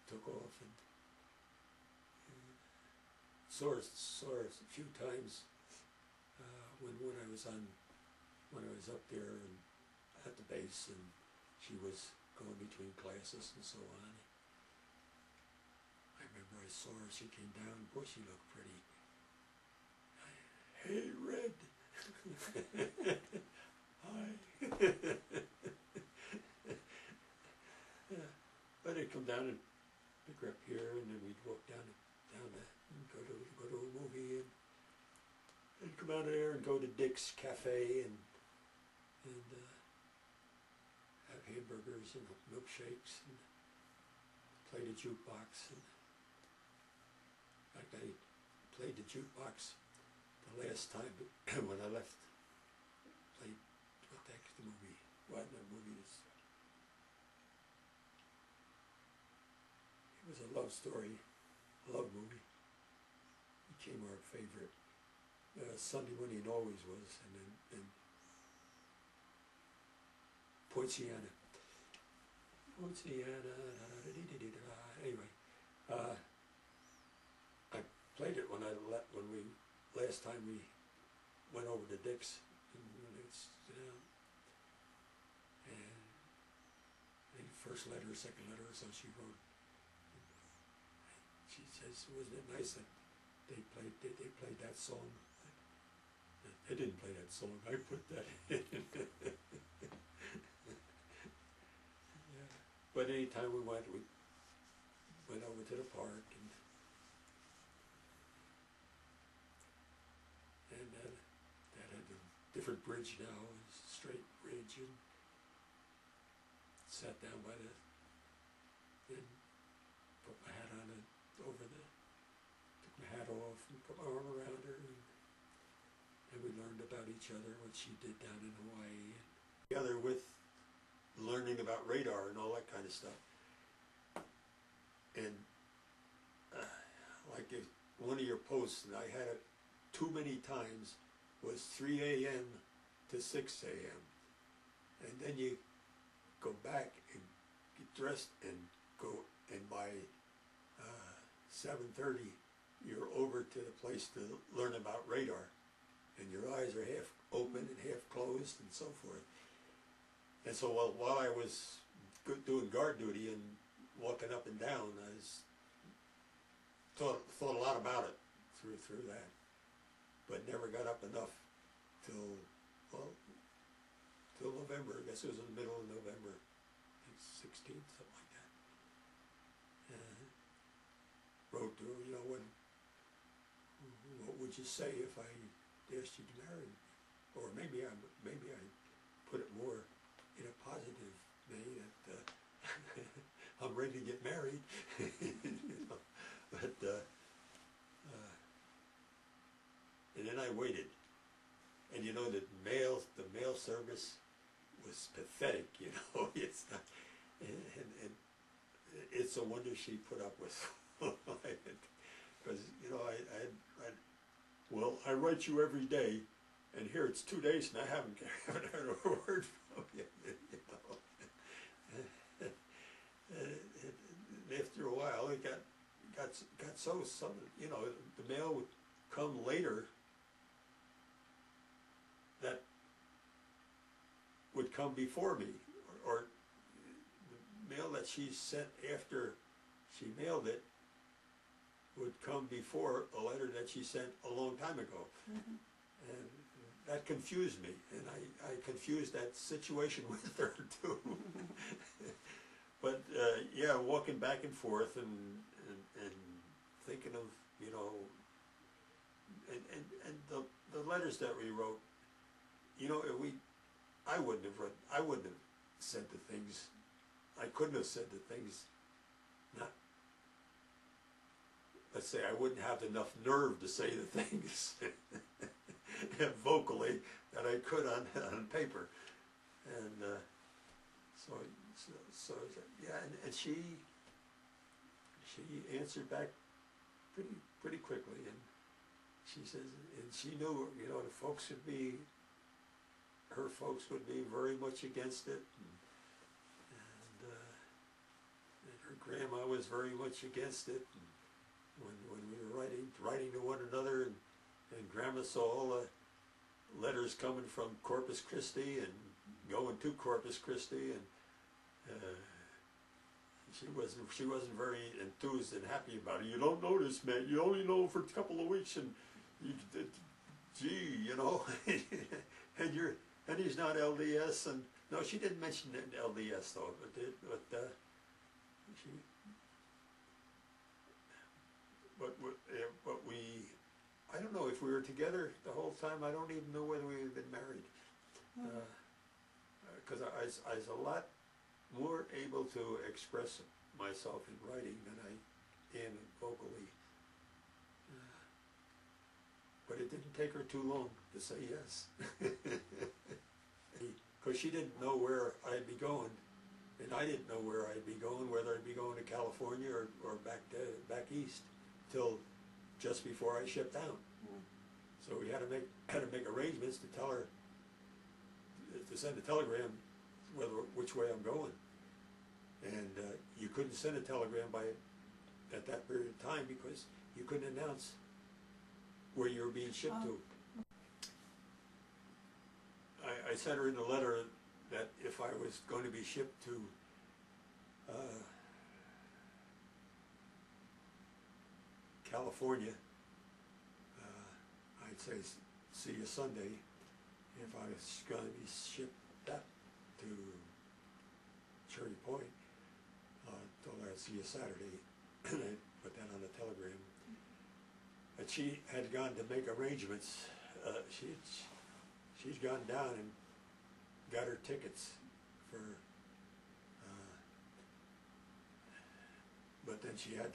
took off, and saw her a few times when I was up there and at the base, and she was going between classes and so on. I remember I saw her, she came down, boy, she looked pretty. Hey, Red. Hi. Yeah. But I'd come down and pick her up here, and then we'd walk down and go to a movie, and come out of there and go to Dick's Cafe and have hamburgers and milkshakes and play the jukebox. And in fact, I played the jukebox the last time when I left. Played what the heck's the movie? What the movie is? It was a love story, a love movie. Became our favorite. Sunday Morning always was, and then Poinciana. Anyway, I played it when last time we went over to Dick's, and the first letter, second letter, so she wrote. She says, "Wasn't it nice that they played that song?" They didn't play that song. I put that in. Yeah. But anytime we went over to the park, and that had a different bridge now, it's a straight bridge, and sat down by and put my hat on it took my hat off and put my arm around her, and we learned about each other, what she did down in Hawaii, and together with learning about radar and all that kind of stuff. And like if one of your posts, and I had it too many times, was 3 a.m. to 6 a.m. And then you go back and get dressed and go, and by 7:30 you're over to the place to learn about radar, and your eyes are half open and half closed and so forth. And so while I was doing guard duty and walking up and down, I thought a lot about it through that, but never got up enough till November. I guess it was in the middle of November, I think 16th, something like that. Wrote to her, what would you say if I asked you to marry me? Or maybe I put it more in a positive way, that I'm ready to get married. But and then I waited, and the mail service was pathetic. It's not, and it's a wonder she put up with. Because I write you every day, and here it's 2 days and I haven't heard a word from you. And after a while, it got so the mail would come later that would come before me, or the mail that she sent after she mailed it would come before a letter that she sent a long time ago. Mm-hmm. And that confused me, and I confused that situation with her too. But yeah, walking back and forth and thinking of and the letters that we wrote, I wouldn't have said the things, I couldn't have said the things, let's say I wouldn't have enough nerve to say the things vocally that I could on paper. And so yeah, and she answered back pretty quickly, and she says, and she knew the folks would be, her folks would be very much against it, and her Grandma was very much against it. When we were writing to one another, and Grandma saw all the letters coming from Corpus Christi and going to Corpus Christi, and she wasn't very enthused and happy about it. You don't know this, man. You only know for a couple of weeks, and gee, you know, and he's not LDS, and no, she didn't mention LDS though, but we, I don't know if we were together the whole time. I don't even know whether we had been married, because I was a lot more able to express myself in writing than I am vocally. But it didn't take her too long to say yes. Because she didn't know where I'd be going, and I didn't know where I'd be going, whether I'd be going to California or back east, till just before I shipped out. So we had to make arrangements to tell her, to send a telegram which way I'm going. And you couldn't send a telegram at that period of time, because you couldn't announce where you were being shipped to. I sent her in the letter that if I was going to be shipped to California, I'd say see you Sunday. If I was going to be shipped that to Cherry Point, told her I'd see you Saturday, and I put that on the telegram. But she had gone to make arrangements. She's gone down and got her tickets for, but then she got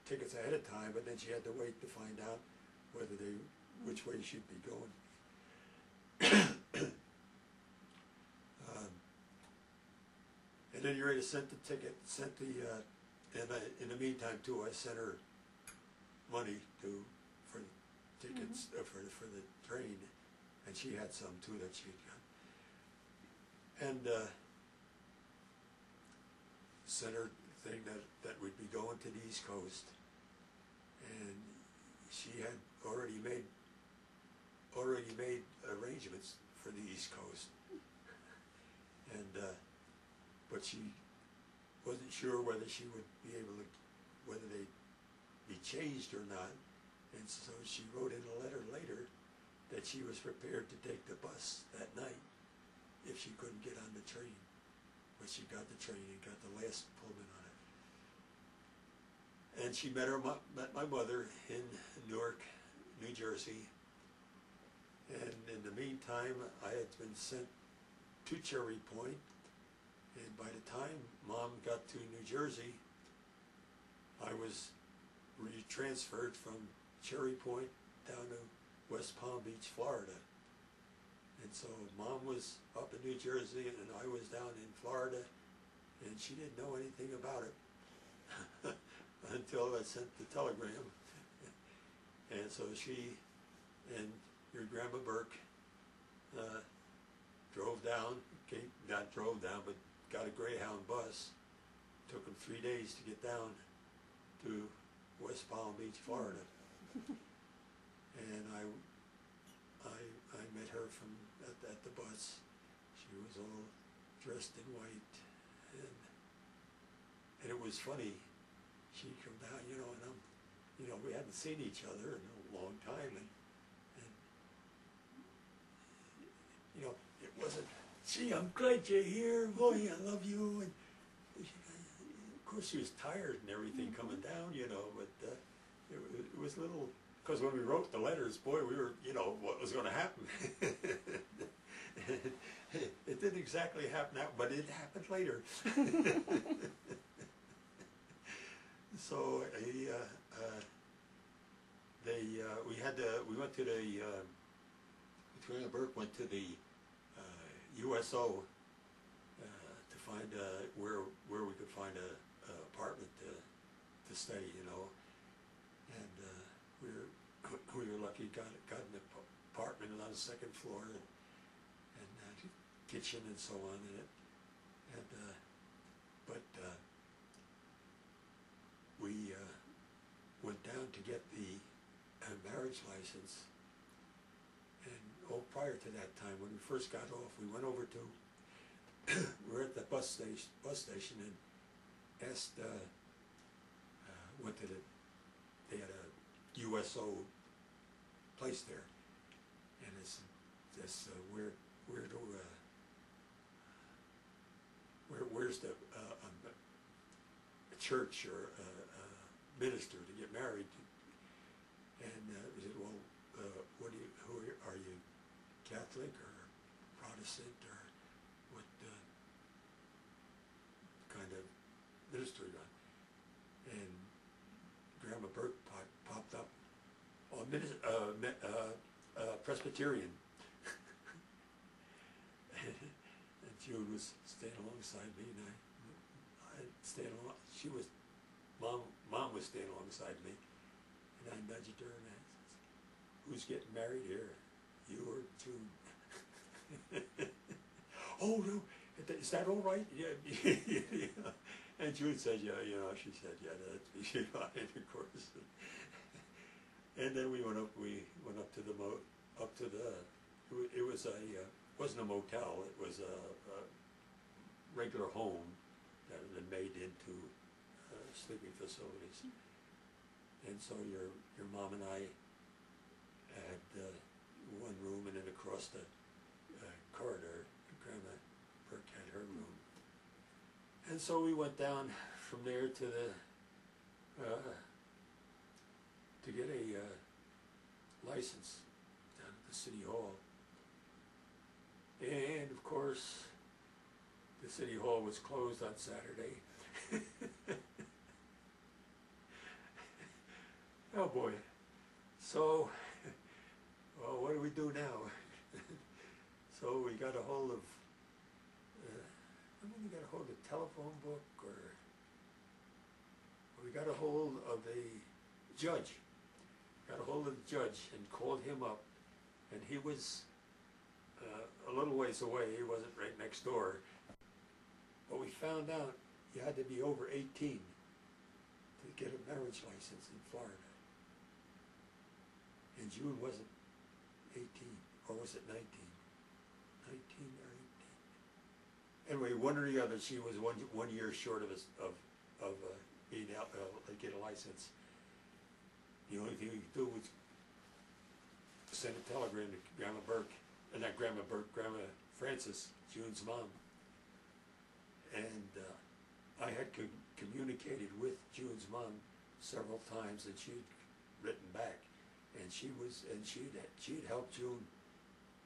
tickets ahead of time, but then she had to wait to find out which way she'd be going. At any rate, I sent the ticket, and in the meantime too, I sent her money for the tickets, for the train, and she had some too that she'd got. And sent her the thing that we'd be going to the East Coast, and she had already made arrangements for the East Coast, and but she wasn't sure whether she would be able to, whether they'd be changed or not, and so she wrote in a letter later that she was prepared to take the bus that night if she couldn't get on the train. But she got the train and got the last Pullman on it. And she met my mother in Newark, New Jersey. And in the meantime, I had been sent to Cherry Point, and by the time Mom got to New Jersey, I was transferred from Cherry Point down to West Palm Beach, Florida. And so Mom was up in New Jersey and I was down in Florida, and she didn't know anything about it until I sent the telegram. And so she and your Grandma Burke drove down, not drove down, but got a Greyhound bus. Took them 3 days to get down to West Palm Beach, Florida. And I met her at the bus. She was all dressed in white, and it was funny. She'd come down, and we hadn't seen each other in a long time, and it wasn't, gee, I'm glad you're here, boy, I love you, and of course she was tired and everything coming down, but it was a little, because when we wrote the letters, boy, we were, what was going to happen. It didn't exactly happen now, but it happened later. So Victoria Burke went to the USO to find where we could find a apartment to stay, and we were lucky, got an apartment on the second floor, and kitchen and so on in it, but marriage license. And prior to that time, when we first got off, we went over to, we were at the bus station and asked, they had a USO place there. And it's this where's the a church or a minister to get married? And we said, well, are you Catholic or Protestant or what kind of ministry you on? And Grandma Burke popped up, Presbyterian. And June was staying alongside me, and I stayed along. Mom was staying alongside me, and I nudged her and I said, "Who's getting married here, you or June?" "Oh no, is that all right?" Yeah. And June said, "Yeah, she said, yeah, that'd be fine, of course." And then we went up to the it was wasn't a motel, it was a regular home that had been made into sleeping facilities. And so your mom and I had one room, and then across the corridor, Grandma Burke had her room. And so we went down from there to get a license down at the City Hall. And of course, the City Hall was closed on Saturday. Oh boy. So, well, what do we do now? So we got a hold of, we got a hold of the telephone book, or we got a hold of a judge. Got a hold of the judge and called him up, and he was a little ways away. He wasn't right next door. But we found out you had to be over 18 to get a marriage license in Florida. And June wasn't 18, or was it 19? 19 or 18. Anyway, one or the other, she was one year short of being out to get a license. The only thing we could do was send a telegram to Grandma Burke, not Grandma Burke, Grandma Frances, June's mom. And I had communicated with June's mom several times, and she'd written back, and she'd helped June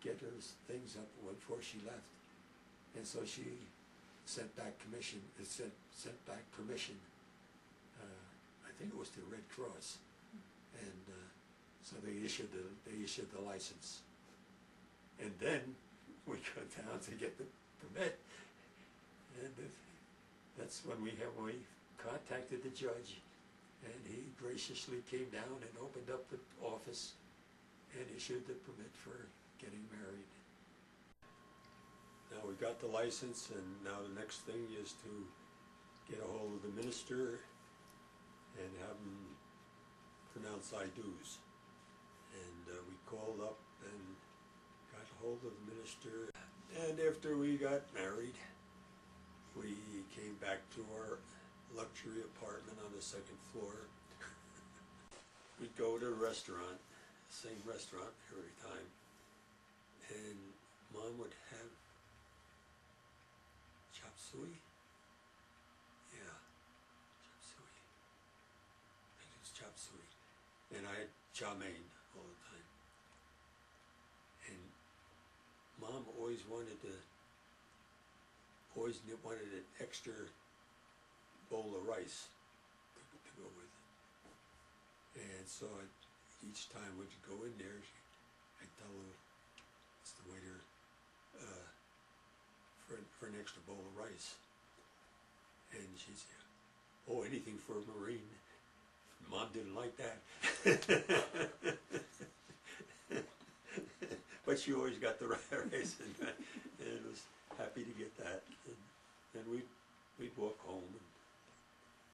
get her things up before she left, and so she sent back permission. I think it was to Red Cross, and so they issued the license, and then we go down to get the permit, and that's when we contacted the judge, and he graciously came down and opened up the office and issued the permit for getting married. Now we got the license, and now the next thing is to get a hold of the minister and have him pronounce I do's. And we called up and got a hold of the minister. And after we got married, we came back to our luxury apartment on the second floor. We'd go to a restaurant, same restaurant every time, and Mom would have chop suey. Yeah, chop suey. I think it was chop suey. And I had chow mein all the time. And Mom always wanted an extra bowl of rice to go with it. And so each time we'd go in there, I'd tell the waiter for an extra bowl of rice. And she'd say, "Oh, anything for a Marine." Mom didn't like that. But she always got the rice, and was happy to get that. And we'd walk home.